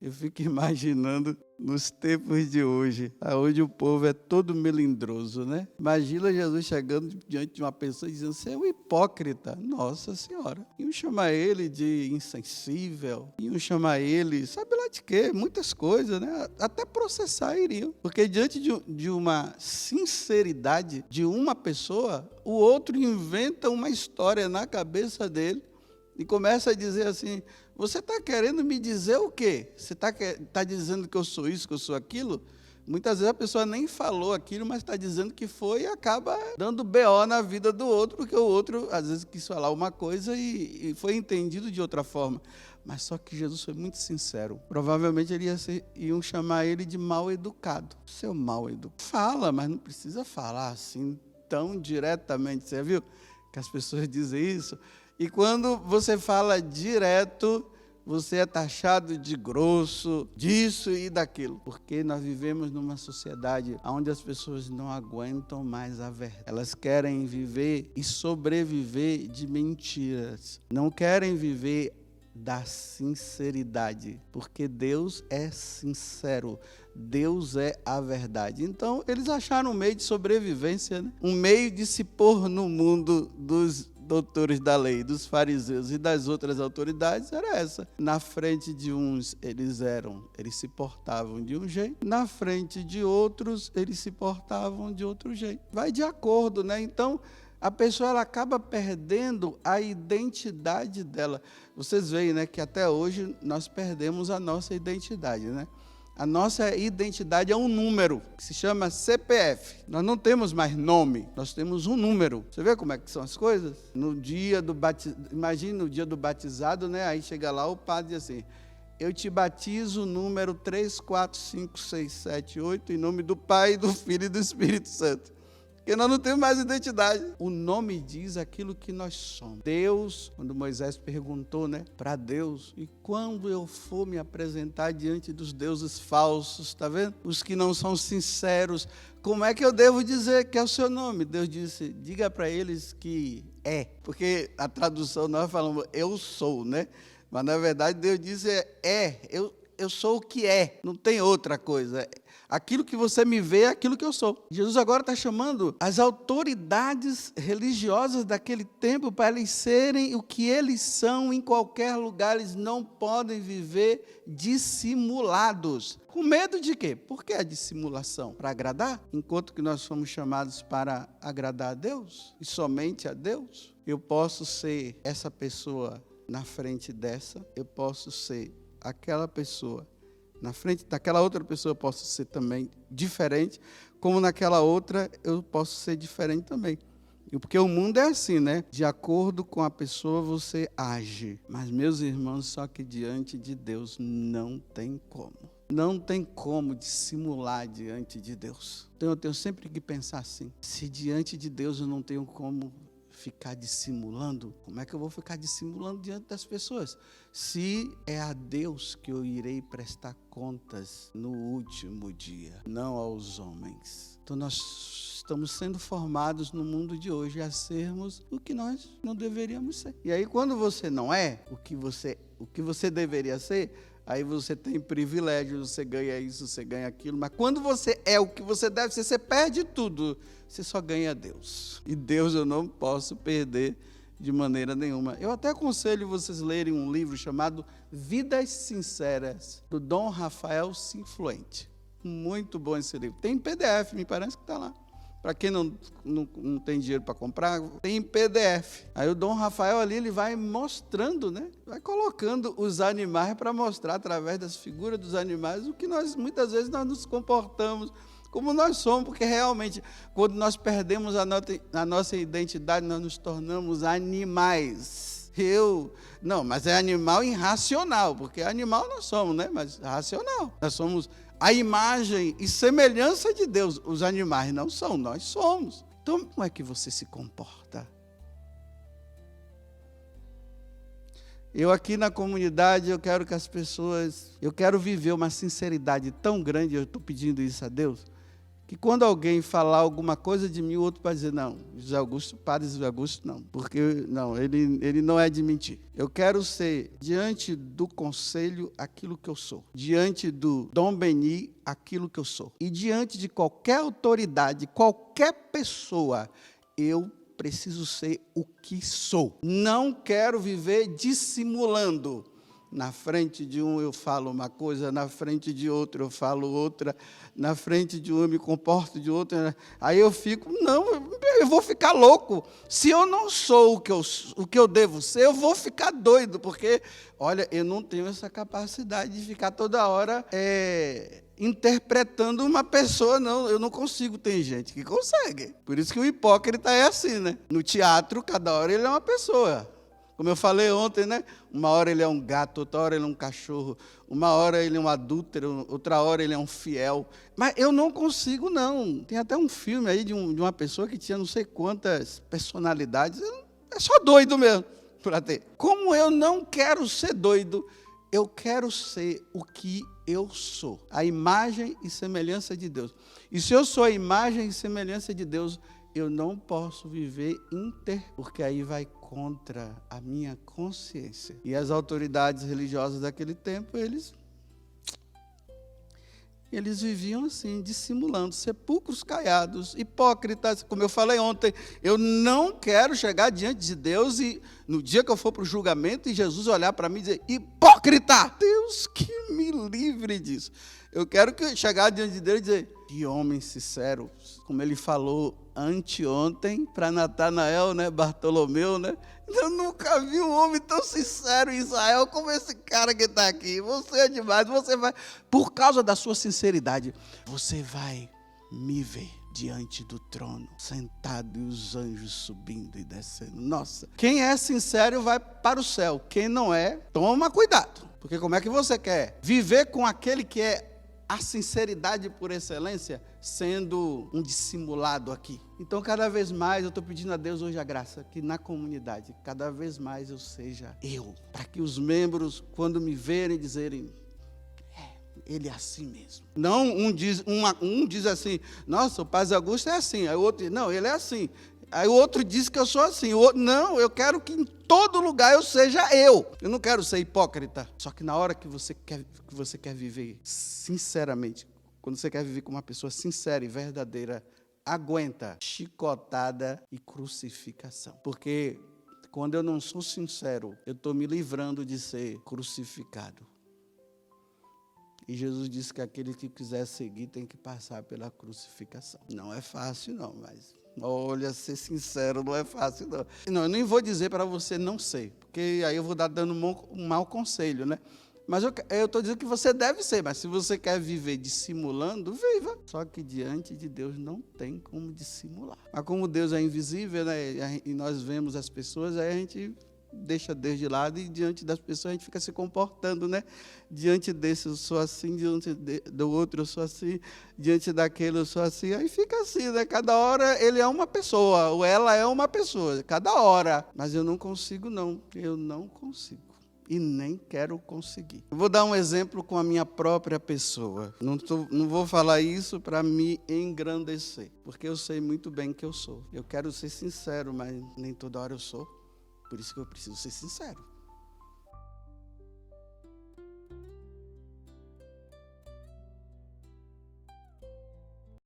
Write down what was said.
Eu fico imaginando nos tempos de hoje, onde o povo é todo melindroso, né? Imagina Jesus chegando diante de uma pessoa e dizendo: você é um hipócrita. Nossa Senhora. Iam chamar ele de insensível, iam chamar ele, sabe lá de quê? Muitas coisas, né? Até processar iriam. Porque diante de uma sinceridade de uma pessoa, o outro inventa uma história na cabeça dele e começa a dizer assim: você está querendo me dizer o quê? Você está dizendo que eu sou isso, que eu sou aquilo? Muitas vezes a pessoa nem falou aquilo, mas está dizendo que foi e acaba dando BO na vida do outro, porque o outro às vezes quis falar uma coisa e foi entendido de outra forma. Mas só que Jesus foi muito sincero. Provavelmente iam chamar ele de mal educado. Seu mal educado. Fala, mas não precisa falar assim tão diretamente. Você viu que as pessoas dizem isso? E quando você fala direto, você é taxado de grosso, disso e daquilo. Porque nós vivemos numa sociedade onde as pessoas não aguentam mais a verdade. Elas querem viver e sobreviver de mentiras. Não querem viver da sinceridade. Porque Deus é sincero. Deus é a verdade. Então, eles acharam um meio de sobrevivência, né? Um meio de se pôr no mundo dos doutores da lei, dos fariseus e das outras autoridades, era essa. Na frente de uns, eles se portavam de um jeito, na frente de outros, eles se portavam de outro jeito. Vai de acordo, né? Então, a pessoa ela acaba perdendo a identidade dela. Vocês veem, né, que até hoje nós perdemos a nossa identidade, né? A nossa identidade é um número, que se chama CPF. Nós não temos mais nome, nós temos um número. Você vê como é que são as coisas? No dia do batizado, imagine no dia do batizado, né? Aí chega lá o padre diz assim: eu te batizo número 3, 4, 5, 6, 7, 8, em nome do Pai, do Filho e do Espírito Santo. Porque nós não temos mais identidade. O nome diz aquilo que nós somos. Deus, quando Moisés perguntou, né, para Deus: e quando eu for me apresentar diante dos deuses falsos, está vendo? Os que não são sinceros, como é que eu devo dizer que é o seu nome? Deus disse: diga para eles que é. Porque a tradução nós falamos eu sou, né? Mas na verdade Deus diz eu sou o que é, não tem outra coisa. Aquilo que você me vê é aquilo que eu sou. Jesus agora está chamando as autoridades religiosas daquele tempo para eles serem o que eles são em qualquer lugar. Eles não podem viver dissimulados. Com medo de quê? Por que a dissimulação? Para agradar? Enquanto que nós somos chamados para agradar a Deus e somente a Deus. Eu posso ser essa pessoa na frente dessa, eu posso ser aquela pessoa na frente daquela outra pessoa, eu posso ser também diferente, como naquela outra eu posso ser diferente também. Porque o mundo é assim, né? De acordo com a pessoa você age. Mas, meus irmãos, só que diante de Deus não tem como. Não tem como dissimular diante de Deus. Então eu tenho sempre que pensar assim: se diante de Deus eu não tenho como ficar dissimulando, como é que eu vou ficar dissimulando diante das pessoas? Se é a Deus que eu irei prestar contas no último dia, não aos homens. Então nós estamos sendo formados no mundo de hoje a sermos o que nós não deveríamos ser. E aí quando você não é o que você deveria ser, aí você tem privilégio, você ganha isso, você ganha aquilo. Mas quando você é o que você deve ser, você perde tudo. Você só ganha Deus. E Deus eu não posso perder de maneira nenhuma. Eu até aconselho vocês lerem um livro chamado Vidas Sinceras, do Dom Rafael Sinfluente. Muito bom esse livro. Tem em PDF, me parece que está lá. Para quem não tem dinheiro para comprar, tem em PDF. Aí o Dom Rafael ali, ele vai mostrando, né? Vai colocando os animais para mostrar, através das figuras dos animais, o que muitas vezes nós nos comportamos como nós somos, porque realmente, quando nós perdemos a nossa identidade, nós nos tornamos animais. Não, mas é animal irracional, porque animal nós somos, né? Mas racional. Nós somos a imagem e semelhança de Deus. Os animais não são, nós somos. Então, como é que você se comporta? Eu aqui na comunidade, eu quero viver uma sinceridade tão grande, eu estou pedindo isso a Deus, que quando alguém falar alguma coisa de mim, o outro vai dizer, não, José Augusto, padre José Augusto, não, porque não, ele não é de mentir. Eu quero ser, diante do conselho, aquilo que eu sou. Diante do Dom Beni, aquilo que eu sou. E diante de qualquer autoridade, qualquer pessoa, eu preciso ser o que sou. Não quero viver dissimulando. Na frente de um eu falo uma coisa, na frente de outro eu falo outra, na frente de um eu me comporto de outra. Aí eu fico, não, eu vou ficar louco. Se eu não sou o que eu devo ser, eu vou ficar doido, porque, olha, eu não tenho essa capacidade de ficar toda hora interpretando uma pessoa, não, eu não consigo. Tem gente que consegue. Por isso que o hipócrita é assim, né? No teatro, cada hora ele é uma pessoa. Como eu falei ontem, né? Uma hora ele é um gato, outra hora ele é um cachorro, uma hora ele é um adúltero, outra hora ele é um fiel. Mas eu não consigo, não. Tem até um filme aí de uma pessoa que tinha não sei quantas personalidades. É só doido mesmo para ter. Como eu não quero ser doido, eu quero ser o que eu sou. A imagem e semelhança de Deus. E se eu sou a imagem e semelhança de Deus, eu não posso viver porque aí vai contra a minha consciência. E as autoridades religiosas daquele tempo, eles viviam assim, dissimulando, sepulcros caiados, hipócritas. Como eu falei ontem, eu não quero chegar diante de Deus e no dia que eu for para o julgamento e Jesus olhar para mim e dizer, hipócrita! Deus que me livre disso. Eu quero chegar diante de Deus e dizer, que homem sincero, como ele falou anteontem para Natanael, né, Bartolomeu, né? Eu nunca vi um homem tão sincero em Israel como esse cara que está aqui. Você é demais, você vai, por causa da sua sinceridade, você vai me ver diante do trono, sentado e os anjos subindo e descendo. Nossa, quem é sincero vai para o céu, quem não é, toma cuidado. Porque como é que você quer viver com aquele que é a sinceridade por excelência, sendo um dissimulado aqui? Então, cada vez mais, eu estou pedindo a Deus hoje a graça, que na comunidade, cada vez mais eu seja eu, para que os membros, quando me verem, dizerem, ele é assim mesmo. Não, um diz assim, nossa, o Padre Augusto é assim, aí o outro diz, não, ele é assim. Aí o outro diz que eu sou assim. O outro, não, eu quero que em todo lugar eu seja eu. Eu não quero ser hipócrita. Só que na hora que você quer viver sinceramente, quando você quer viver com uma pessoa sincera e verdadeira, aguenta chicotada e crucificação. Porque quando eu não sou sincero, eu estou me livrando de ser crucificado. E Jesus disse que aquele que quiser seguir tem que passar pela crucificação. Não é fácil, não, mas olha, ser sincero não é fácil, não. Não, eu nem vou dizer para você não ser, porque aí eu vou dar dando um mau conselho, né? Mas eu estou dizendo que você deve ser, mas se você quer viver dissimulando, viva. Só que diante de Deus não tem como dissimular. Mas como Deus é invisível, né, e nós vemos as pessoas, aí a gente deixa Deus de lado e diante das pessoas a gente fica se comportando, né? Diante desse eu sou assim, diante do outro eu sou assim, diante daquele eu sou assim, aí fica assim, né? Cada hora ele é uma pessoa, ou ela é uma pessoa, cada hora. Mas eu não consigo, não. Eu não consigo. E nem quero conseguir. Eu vou dar um exemplo com a minha própria pessoa. Não vou falar isso para me engrandecer, porque eu sei muito bem que eu sou. Eu quero ser sincero, mas nem toda hora eu sou. Por isso que eu preciso ser sincero.